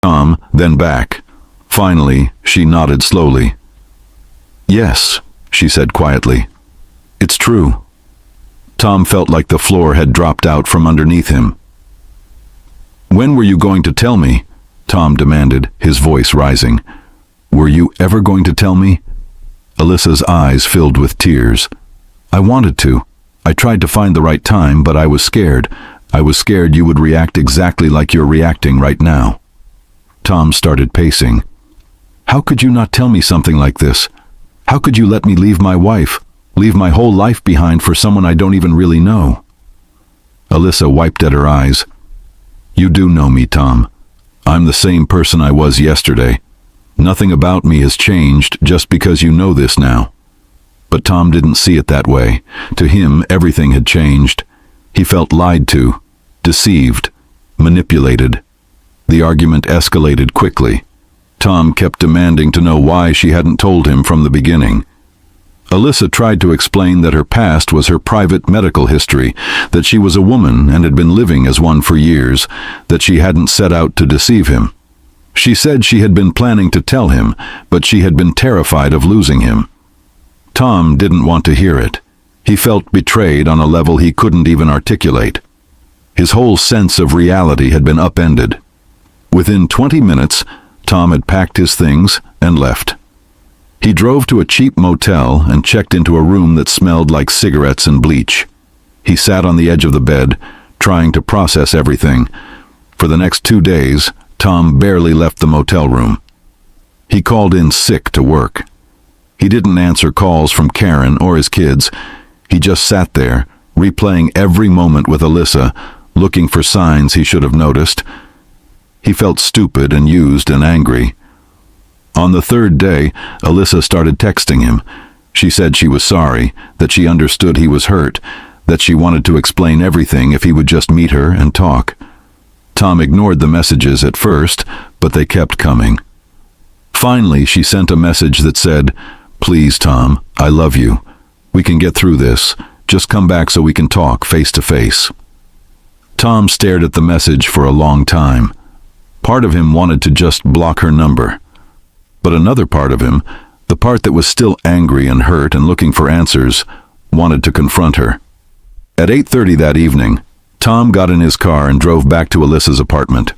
Tom, then back. Finally, she nodded slowly. "Yes," she said quietly. "It's true." Tom felt like the floor had dropped out from underneath him. "When were you going to tell me?" Tom demanded, his voice rising. "Were you ever going to tell me?" Alyssa's eyes filled with tears. "I wanted to. I tried to find the right time, but I was scared. I was scared you would react exactly like you're reacting right now." Tom started pacing. "How could you not tell me something like this? How could you let me leave my wife, leave my whole life behind for someone I don't even really know?" Alyssa wiped at her eyes. "You do know me, Tom. I'm the same person I was yesterday. Nothing about me has changed just because you know this now." But Tom didn't see it that way. To him, everything had changed. He felt lied to, deceived, manipulated. The argument escalated quickly. Tom kept demanding to know why she hadn't told him from the beginning. Alyssa tried to explain that her past was her private medical history, that she was a woman and had been living as one for years, that she hadn't set out to deceive him. She said she had been planning to tell him, but she had been terrified of losing him. Tom didn't want to hear it. He felt betrayed on a level he couldn't even articulate. His whole sense of reality had been upended. Within 20 minutes, Tom had packed his things and left. He drove to a cheap motel and checked into a room that smelled like cigarettes and bleach. He sat on the edge of the bed, trying to process everything. For the next 2 days, Tom barely left the motel room. He called in sick to work. He didn't answer calls from Karen or his kids. He just sat there, replaying every moment with Alyssa, looking for signs he should have noticed. He felt stupid and used and angry. On the 3rd day, Alyssa started texting him. She said she was sorry, that she understood he was hurt, that she wanted to explain everything if he would just meet her and talk. Tom ignored the messages at first, but they kept coming. Finally, she sent a message that said, "Please, Tom, I love you. We can get through this. Just come back so we can talk face to face." Tom stared at the message for a long time. Part of him wanted to just block her number. But another part of him, the part that was still angry and hurt and looking for answers, wanted to confront her. At 8:30 that evening, Tom got in his car and drove back to Alyssa's apartment.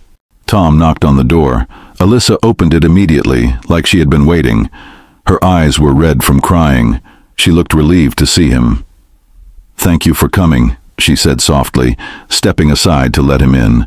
Tom knocked on the door. Alyssa opened it immediately, like she had been waiting. Her eyes were red from crying. She looked relieved to see him. "Thank you for coming," she said softly, stepping aside to let him in.